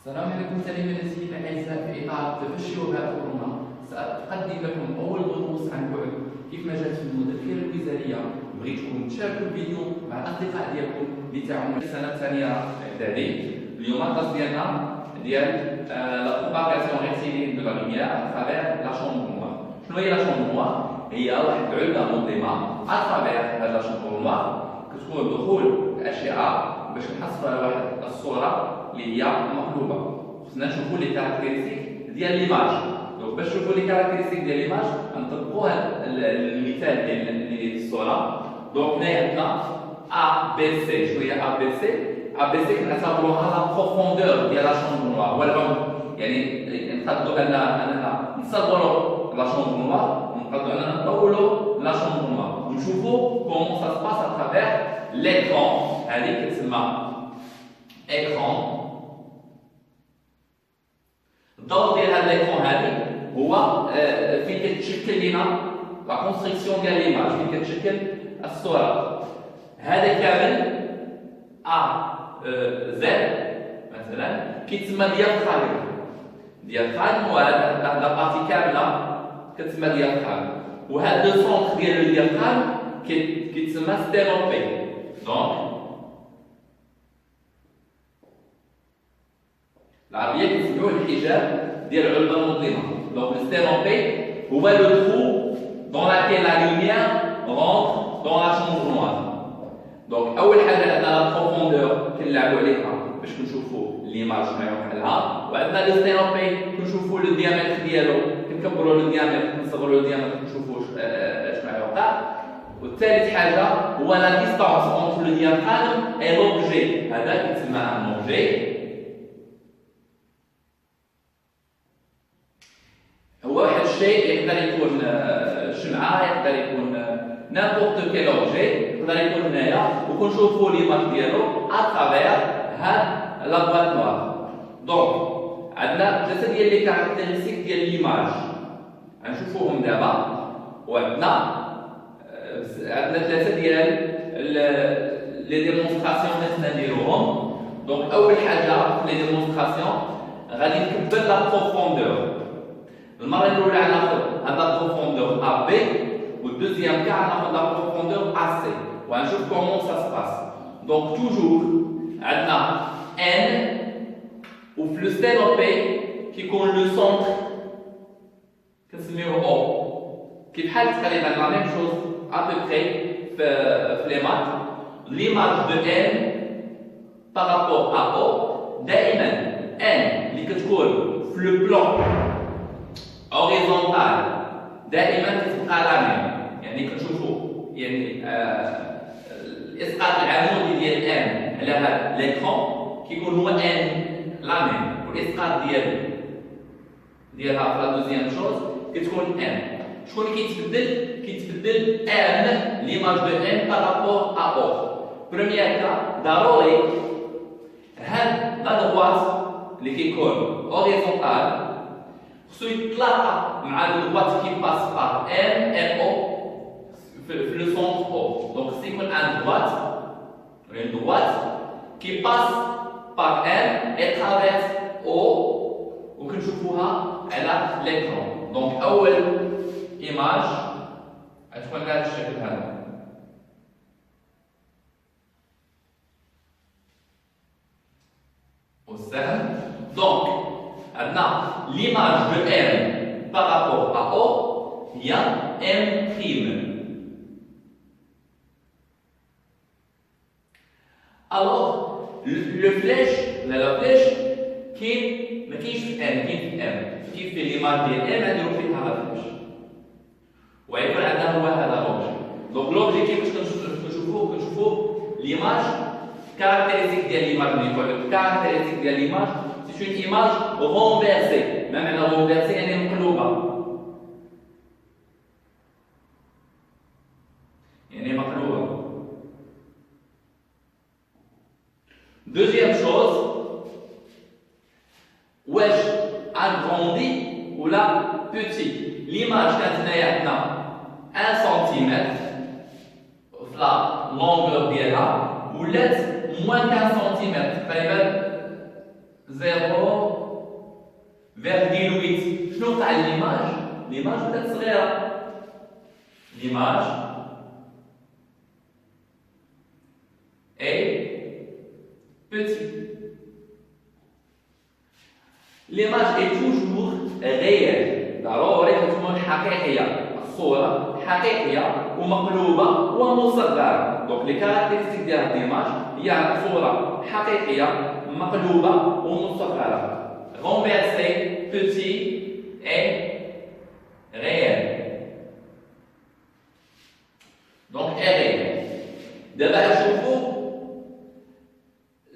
السلام عليكم تلاميذي الاعزاء في اطار تفشي وباء كورونا. ساقدم لكم اول دروس عن بعد كيف ما جات في المذكره الوزاريه. بغيتكم تشاركوا الفيديو مع الاصدقاء ديالكم لتعاونوا السنه الثانيه اعدادي. اليوم الدرس ديالنا ديال لا بروباغاسيون ريتينيك دو لا لوميير اترافير لا شومبر نوار. شنو هي لا شومبر نوار؟ هي واحد العلبه مظلمه اترافير هاد لا شومبر نوار كتكون دخول الاشعه باش نحصلوا على واحد الصوره اللي هي مقلوبه. خصنا نشوفوا لي كاركتيرستيك ديال ليماج. دونك باش نشوفوا لي كاركتيرستيك ديال ليماج نطبقوا هذا المثال ديال الصوره. دونك هنايا عندنا ا بي سي. شنو هي ا بي سي؟ ا بي سي كنعتبروها لا بروفوندور ديال لا شومبر نوار، هو العمق. يعني نقدروا اننا نصغروا لا شومبر نوار، نقدروا اننا نطولوا لا شومبر نوار ونشوفوا كومون سا سباس اترافير l'écran. هذه كتسمى écran. الدور ديال هذا l'écran هذه هو فين كتشكل لنا لا كونستركسيون ديال ليماج، فين كتشكل الصوره. هذا كامل ا زد مثلا كيتسمى ديافراغم. ديافراغم هو هذا لا بارتي كامله كتسمى ديافراغم، وهذا لو سونتر ديال الديافراغم كيتسمى ستينوبي. دونك العربيه كيسميوه الحجاب ديال العلبه المظلمه. دونك الستينوبي هو لو ترو دون لاكيل لا لوميير رونتر دون لا شومبر نوار. دونك اول حاجه عندنا لا بروفوندور كنلعبوا عليها باش كنشوفوا ليماج ما يوحلها، وعندنا لو ستينوبي كنشوفوا لو ديامتر ديالو، كنكبروا لو ديامتر كنصغروا لو ديامتر كنشوفوا اش ما يوقع. والثالث حاجه هو لا ديستانس اونتر لو ديافراغم اي لوبجي. هذا كيتسمى ان اوبجي. هو واحد الشيء يقدر يكون شمعه، يقدر يكون نابورت كيل اوبجي، يقدر يكون هنايا وكنشوفوا ليماج ديالو اترافير هاد لا بواط نوار. دونك عندنا ثلاثه ديال لي كاركتيرستيك ديال ليماج غنشوفوهم دابا، وعندنا ثلاثه ديال لي ديمونستراسيون خصنا نديروهم. دونك اول حاجه في لي ديمونستراسيون غادي نكبر لا بروفوندور. المره الاولى غناخذ هاد لا بروفوندور ا بي، والدوزيام كاع غناخذ لا بروفوندور ا سي، وغنشوف كومون سا سباس. دونك توجور عندنا ان، وفي لو ستينوبي كيكون لو سونتر كنسميوه او. كيف حال تقريبا لا ميم شوز à peu près في les maths. l'image de n par rapport à O دائما n اللي كتكون في لو بلان horizontal دائما كتبقى لا ميم. يعني كنشوفوا يعني الاسقاط العمودي ديال n على هذا l'écran كيكون هو n لا ميم، والاسقاط ديالها في لا دوزيام شوز كتكون n. شكون اللي كيتبدل؟ كيتبدل ان ليماج دو ان بارابور ا او. بروميير كا ضروري هاد لا دغوات اللي كيكون اوريزونتال خصو يتلاقى مع الدغوات كي باس بار ان اي او في لو سونتر او. دونك خصو يكون ان دغوات كي باس بار ان اي ترافيرس او، وكنشوفوها على ليكرون. دونك اول ايماج غتكون بهذا الشكل هذا. والسهم. دونك عندنا ليماج دو ام بارابور ا او هي ام بريم. الوغ لو فلاش ولا لا فلاش كاين ما كاينش في ام، كاين في ام. كيف في ليماج ديال ام غنديرو فيها لا فلاش، ويكون عندنا هو هذا لوبجي. دونك لوبجي كيفاش كنشوفوه ليماج كاركتيرستيك ديال ليماج. ملي كاركتيرستيك ديال ليماج سي اون ايماج رونفيرسي. ما معنى رونفيرسي؟ يعني مقلوبه، يعني مقلوبه. دوزيام شوز واش اغروندي ولا بوتي. ليماج كانت هنايا عندنا 1 سنتيمتر في لا لونغور ديالها، ولات موان 15 سنتيمتر تقريبا 0 على ليماج بدات صغيره. ليماج est petit. L'image est toujours réelle. ضروري تكون حقيقيه، الصوره حقيقيه ومقلوبه ومصغره. دونك لي كاركتيرستيك ديال هاد ليماج هي صوره حقيقيه مقلوبه ومصغره. Renversé, petit et réel. Donc est réel. دابا نشوفوا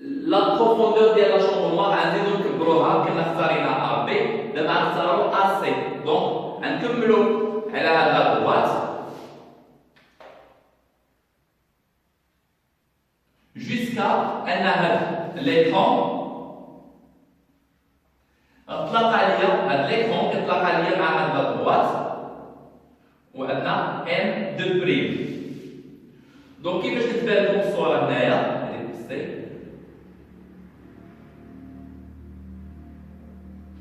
لا بروفوندور ديال لا شونغمون غنزيدو نكبروها. كنا اختارينا ا بي، دابا غنختارو ا سي. دونك غنكملو على هاد البواط جوسكا ان هاد ليكرون اطلق عليا، هاد ليكرون كيطلق عليا مع هاد البواط وعندنا ام دو بريم. دونك كيفاش كتبان لكم الصوره هنايا؟ هذيك السي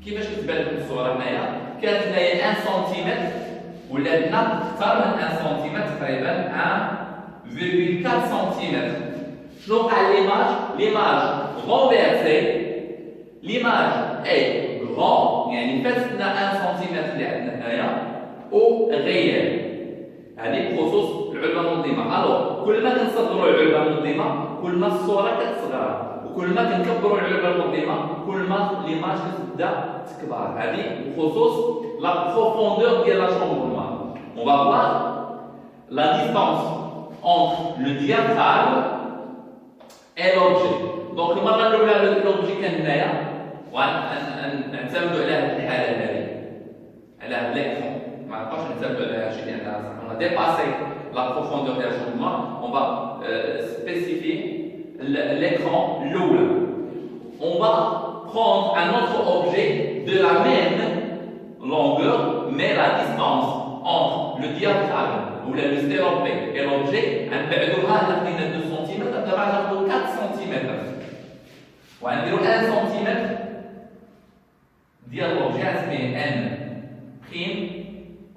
كيفاش كتبان لكم الصوره هنايا؟ كانت هنايا 1 سنتيمتر ولات لنا اكثر من 1 سنتيمتر، تقريبا 1,4 سنتيمتر. شنو وقع ليماج؟ ليماج غونفيرسي. ليماج اي غون يعني فاتتنا 1 سنتيمتر اللي عندنا هنايا او غيال. هذه بخصوص العلبه المنظمه. الو كل ما كنصغروا العلبه المنظمه كل ما الصوره كتصغر، وكل ما كنكبروا العلبه المنظمه كل ما ليماج كتبدا تكبر. هذه بخصوص لا بروفوندور ديال لا شونغمون. On va voir la distance entre le diaphragme et l'objet. Donc المره الاولى l'objet كان هنايا ونعتمدوا على هذه الحاله هذه، على هذا ليكرون. ما نبقاوش نعتمدوا على شي اللي عندها صح. On a dépassé la profondeur de l'achèvement. On va spécifier l'écran l'oula. On va prendre un autre objet de la même longueur, mais la distance entre le diaphragme ou le stéropé et l'objet, نبعدوها ناخذين 2 سنتيمتر، دابا ناخذوا 4 سنتيمتر ونديروا 1 سنتيمتر ديال l'objet غنسميه n prime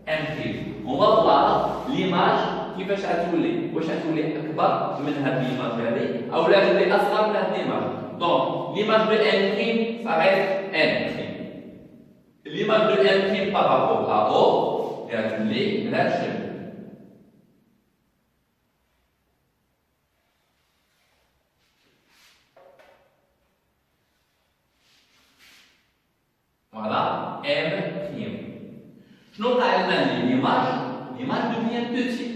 m prime. On va voir l'image كيفاش غتولي، واش غتولي اكبر من هاد ليماج هادي او لا تولي اصغر من هاد ليماج. دونك ليماج دو ان بريم ça reste n prime. L'image de n prime par rapport à O غتولي من هاد الشكل. Voilà, m prime. شنو وقع لنا ليماج؟ ليماج devient petit.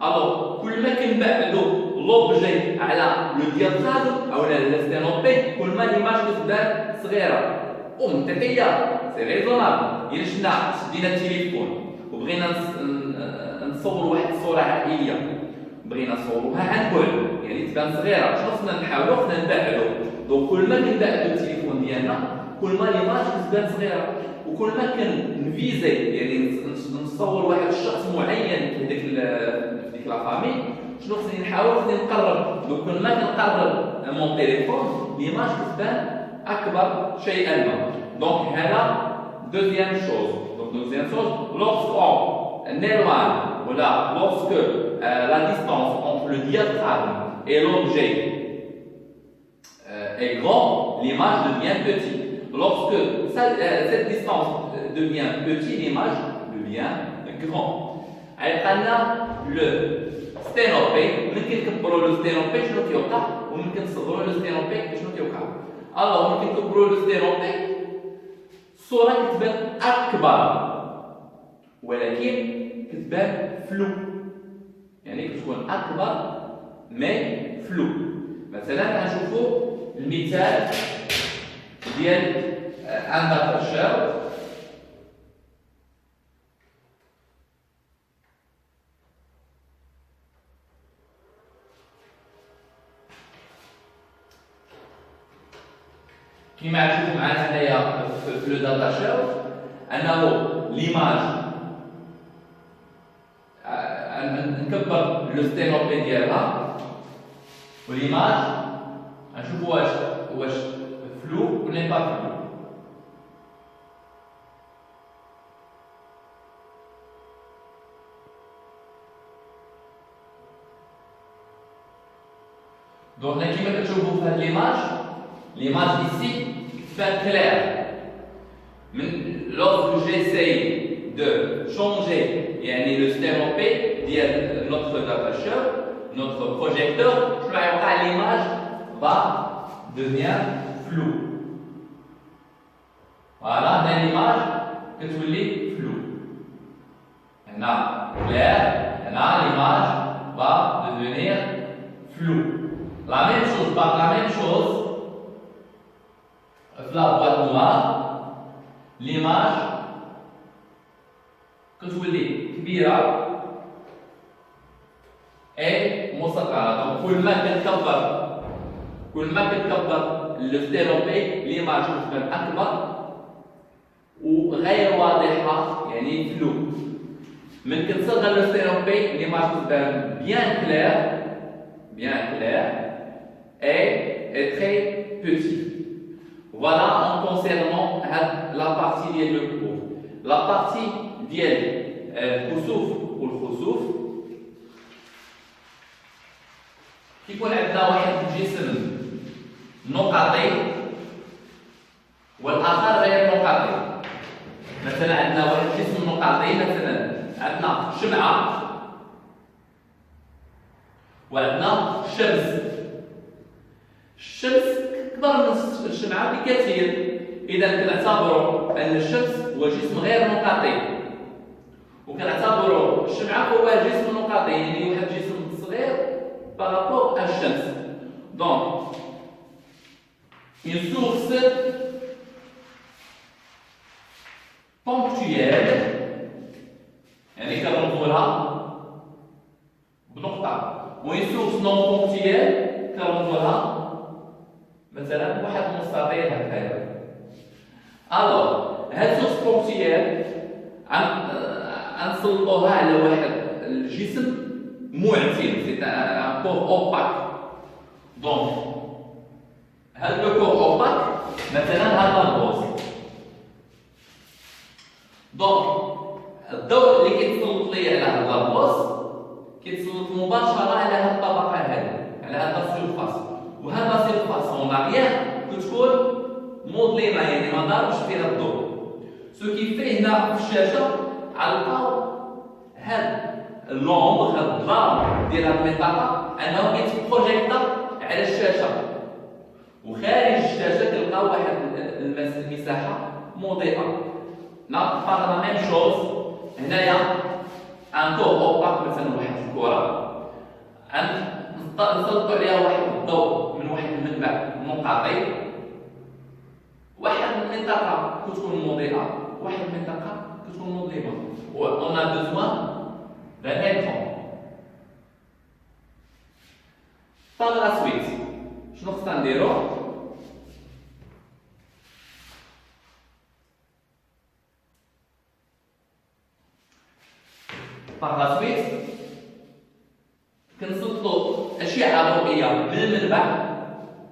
Alors كل ما كنبعدو لوبجي على لو ديافراغم او لا ستينوبي كل ما ليماج كتبان صغيره ومنطقيه. سي ريزونابل. الا شفنا شدينا التليفون وبغينا نصوروا واحد الصوره عائليه، بغينا نصوروها عن بعد يعني تبان صغيره، شنو خصنا نحاولوا؟ خصنا نبعدو. دونك كل ما كنبعدو التليفون ديالنا كل ما ليماج كتبان صغيره، وكل ما كنفيزي يعني نصور واحد الشخص معين في ديك لا فامي، شنو خصني نحاول؟ خصني نقرب. دونك كل ما كنقرب مون تيليفون ليماج كتبان اكبر شيئا ما. دونك هذا دوزيام شوز. دونك دوزيام شوز lorsqu'on éloigne voilà lorsque la distance entre le diaphragme et l'objet est grand, l'image devient petite. Lorsque cette distance devient petite, l'image devient grand. Alors, le sténopé, ممكن نكبروا لو sténopé شنو كيوقع وممكن نصغروا لو sténopé شنو كيوقع. alors ممكن نكبروا لو sténopé الصوره كتبان اكبر ولكن كتبان فلو، يعني كتكون اكبر مي فلو. مثلا غنشوفوا المثال ديال ان داتاشور. كما غتشوفوا معنا هنايا في لو داتاشور انه ليماج نكبر لو ستينوبي ديالها وليماج غنشوفوا واش فلو ولا با فلو. Donc, là, qui va تشوفوا في l'image ici fait clair. Lorsque j'essaye de changer le stéréopé de notre datasheet, notre projecteur, l'image va devenir floue. Voilà, l'image que tu lis floue. Maintenant, clair, maintenant l'image va devenir floue. La même chose, par la même chose, la boîte noire, l'image que tu lis كبيرة et مصغرة. Donc كل ما كتكبر الستيروبي l'image تكون أكبر وغير واضحة يعني فلو. من كتصغر الستيروبي l'image تكون bien claire et très petit. Voilà en concernant la partie ديال le cours. La partie ديال الكسوف والخسوف كيكون عندنا واحد الجسم نقطي والآخر غير نقطي. مثلا عندنا واحد الجسم نقطي، مثلا عندنا شمعة وعندنا الشمس. الشمس كبر من الشمعة بكثير، إذا كنعتبروا أن الشمس هو جسم غير نقطي، وكنعتبروا الشمعة هو جسم نقطي، يعني واحد الجسم صغير بارابور à الشمس. Donc, une source ponctuelle يعني كنرمزولها بنقطة، وين source non ponctuelle كنرمزولها مثلا واحد مستطيل هكايا. الوغ هاد source ponctuelle غنسلطوها على واحد الجسم معتم، سي ان كور اوباك. دونك هاد لو كور اوباك مثلا هاد لابوز. دونك الضوء اللي كيتسلط ليا على هاد لابوز كيتسلط مباشرة على هاد الطبقة هادي، على هاد السيرفاس، وهاد السيرفاس اون اريير كتكون مظلمة يعني ما ضاربش فيها الضوء. سو كي في هنا في الشاشة غنلقاو هاد اللومبر، هاد الظلام ديال هاد المنطقة أنه كيتبروجيكتا على الشاشة، وخارج الشاشة كنلقاو واحد المساحة مضيئة. نفعل لا ميم شوز هنايا ان كور اوباك، مثلا واحد الكرة نسلطو عليها واحد الضوء من واحد المنبع منقطع. واحد المنطقة كتكون مضيئة، واحد المنطقة كتكون مظلمة، و on a besoin d'un écran. Par la suite, شنو خصنا نديرو؟ Par la suite كنسلطو أشعة ضوئية من المنبع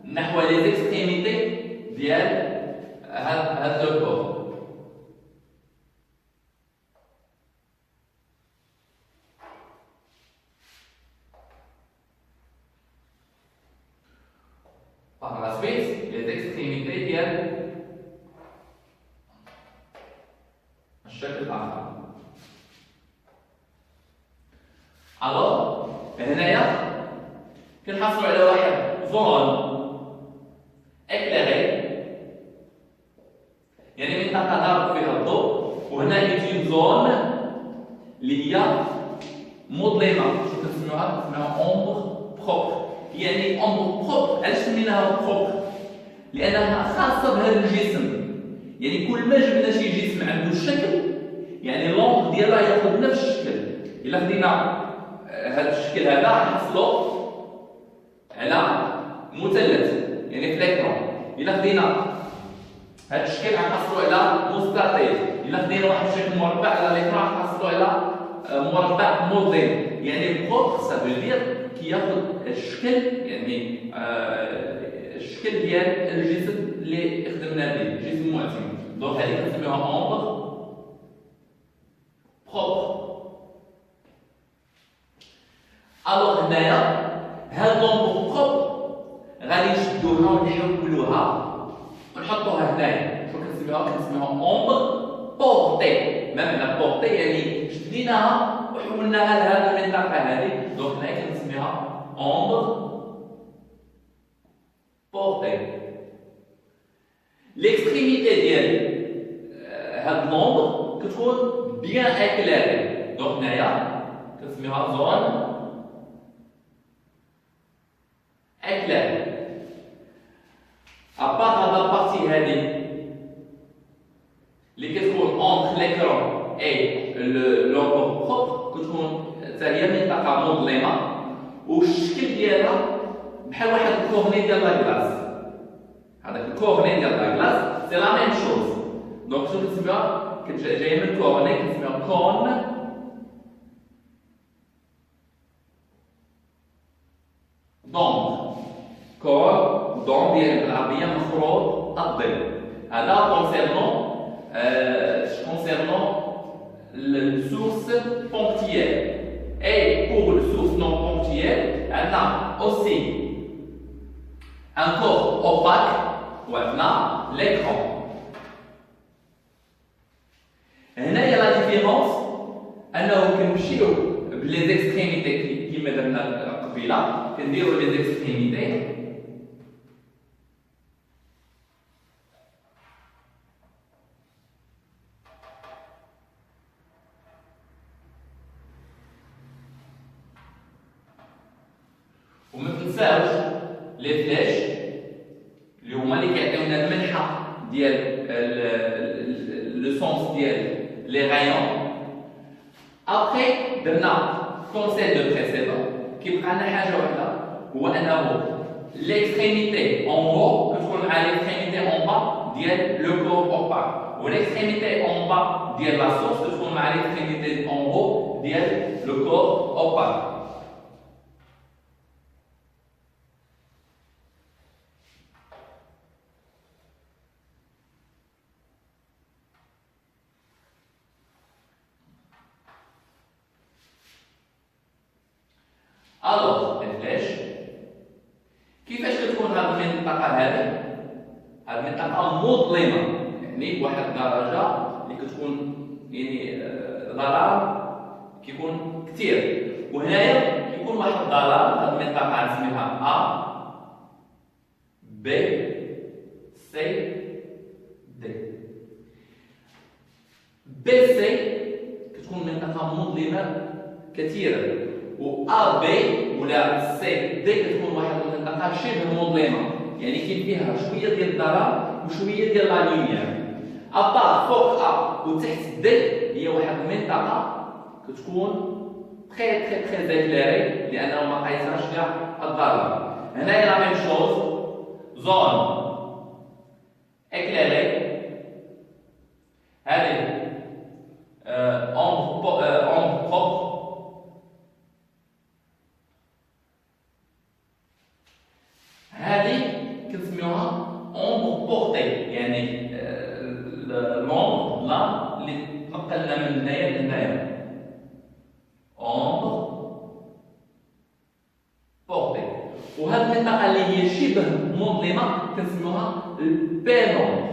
نحو لي زيكستريميتي ديال هاد لو كور. Par la suite, les extrémités ديال الشكل الآخر. Alors هنايا كنحصلوا على واحد زون éclairée، يعني منطقة ضارب فيها الضوء، وهنا يجي زون اللي هي مظلمة، شو كنسميوها ombre propre. يعني ombre propre، علاش سميناها propre؟ لأنها خاصة بهذا الجسم. يعني كل ما جبنا شي جسم عنده الشكل، يعني لومبر ديالها ياخذ نفس الشكل. إلا خدينا هذا الشكل هذا نحصلو على مثلث يعني في ليكرون. إلا خدينا هذا الشكل غنحصلو على مستطيل. إلا خدينا واحد الشكل مربع على ليكرون غنحصلو على مربع مظلم. يعني بروبر سا فو دير كياخذ الشكل، يعني الشكل ديال الجسم اللي خدمنا به، جسم معتم. دونك هذه كنسميوها ombre propre. الوغ هنايا هاد لومبر بروبر ناخذوها ونحطوها هنايا. شو كنسميوها؟ كنسميوها اومبر بورتي. ما معنى بورتي؟ يعني شديناها وحولناها لهذه المنطقه هذه. دونك هنايا كنسميها اومبر بورتي. ليكستريميتي ديال هاد لومبر كتكون بيان اكلاري. دونك هنايا كنسميوها زون اكلاري. ابار هاد البارتي هادي اللي كتكون اونتر ليكرون اي لومبر بروبر كتكون حتى هي منطقه مظلمه والشكل ديالها بحال واحد الكورني ديال لاكلاص. هذاك الكورني ديال لاكلاص سي لا ميم شوز. دونك شنو كنسميوها؟ جايه من كورني كنسميوها كون دومبر. كور دومبر يعني بالعربيه مخروط الظل. هذا concernant le source ponctuelle. Et pour le source non ponctuelle, on a aussi un corps opaque où on a l'écran. هنا هي la différence أنه كنمشيو بلي زيكستريميتي كيما درنا قبيله كنديرو لي زيكستريميتي وما تنساوش لي فلاش اللي هما اللي كيعطيونا المنحه ديال لو سونس ديال لي رايون. ابخي درنا كونسيل دو بريسيدون كيبقى لنا حاجه واحده هو انه ليكستريميتي اون هو كتكون مع ليكستريميتي اون با ديال لو كور اوباك و ليكستريميتي اون با ديال لا سورس كتكون مع ليكستريميتي اون هو ديال لو كور اوباك. الوغ الفلاش كيفاش كتكون هاد المنطقه هذه؟ هاد المنطقه مظلمه يعني بواحد الدرجه اللي كتكون يعني الظلام كيكون كثير. وهنايا كيكون واحد الظلام هاد المنطقه نسميها ا بي سي دي. بي سي كتكون منطقه مظلمه كثيرا و A B ولا C D كتكون واحد المنطقة شبه مظلمة يعني كاين فيها شوية ديال الظلام وشوية ديال لا لوميير. أبار فوق A وتحت D هي واحد المنطقة كتكون تري تري تري إكليري لأنه ما قايساش كاع الظلام. هنايا لا ميم شوز زون إكليري هذه أومبر بروبر. هذه كنسميوها اومبر بورتي يعني لومبر لا اللي تبقى لنا من هنايا لهنايا اومبر بورتي. وهذه المنطقه اللي هي شبه مظلمه كنسميوها البينومبر.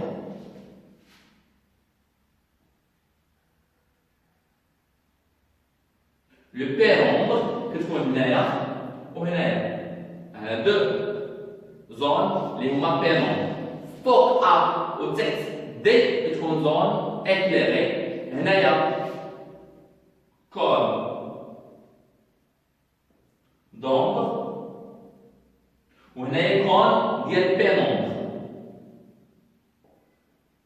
لو بينومبر كتكون هنايا وهنايا هادو زون اللي هما بينومبر. فوق ا وتحت دي كتكون زون اكليري. هنايا كون دومبر وهنايا كون ديال بينومبر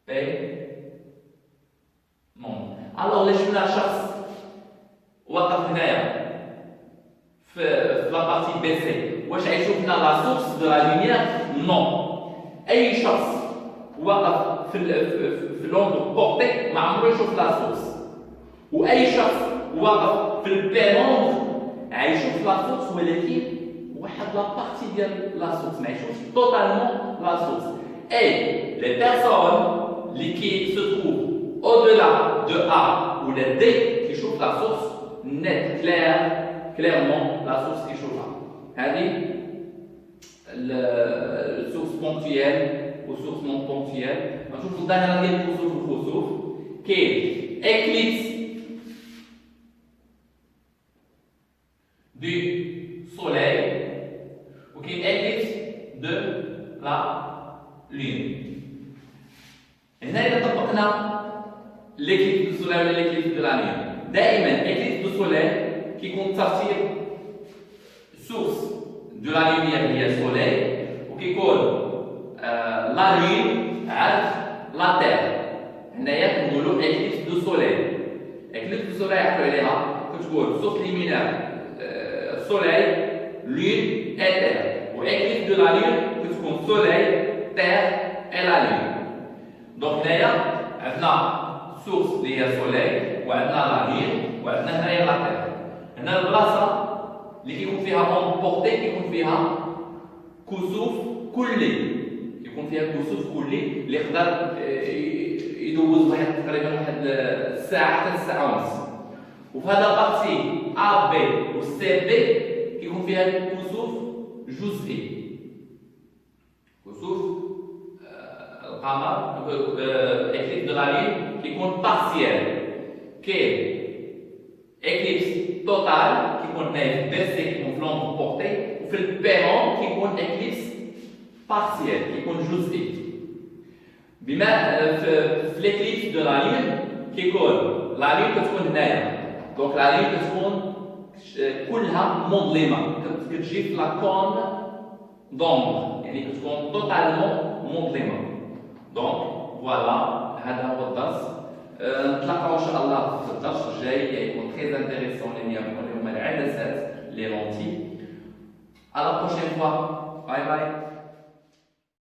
بي نومبر. الوغ اللي شفنا شخص وقف هنايا في لابارتي بي سي واش غيشوفنا لا سورس دو لا لوميير؟ نو. اي شخص وقف في لومبر بورتي ما عمرو يشوف لا سورس. واي شخص وقف في البينومبر غيشوف لا سورس ولكن واحد لا بارتي ديال لا سورس ما يشوفش توتالمون لا سورس. اي لي بيرسون اللي كي سو تروف او دولا دو ا ولا دي كيشوف لا سورس نت كليرمون لا سورس كيشوفها. هذه السورس بونكتويال وسورس نون بونكتيال. غنشوفوا الظاهره ديال الكسوف والخسوف. كاين اكليبس du soleil وكاين اكليبس de la lune. هنا اذا طبقنا l'éclipse du soleil ولا l'éclipse de la lune، دائما l'éclipse du soleil كيكون ترتيب source de la lumière هي الsoleil وكيكون la lune عاد la terre. هنايا كنقولوا éclipse du soleil. éclipse du soleil عرفوا عليها كتكون source luminaire soleil lune et terre. و éclipse de la lune كتكون soleil terre et la lune. دونك هنايا عندنا source اللي هي soleil وعندنا la lune وعندنا هنايا la terre. هنا البلاصه اللي كيكون فيها امبورتي كيكون فيها كسوف كلي، كيكون فيها كسوف كلي اللي يقدر يدوز تقريبا واحد الساعه حتى الساعه ونص. وفي هذا البارتي ا بي و سي بي كيكون فيها كسوف جزئي. كسوف القمر اكليبس دو لا لين كيكون بارسيال. كاين اكليبس توتال كيكون نايف بيرسي كيكون في لونغ بورتي، وفي البيرون كيكون اكليبس بارسيال كيكون جزئي. بما في ليكليبس دو لا لين كيكون لا لين كتكون هنايا، دونك لا لين كتكون كلها مظلمه، كتجي في لا كون دومبر يعني كتكون توتالمون مظلمه. دونك فوالا هذا هو الدرس. نتلاقاو ان شاء الله في الدرس الجاي يكون تري انتريسون اللي هما العدسات لي لونتي. على la prochaine fois. باي باي.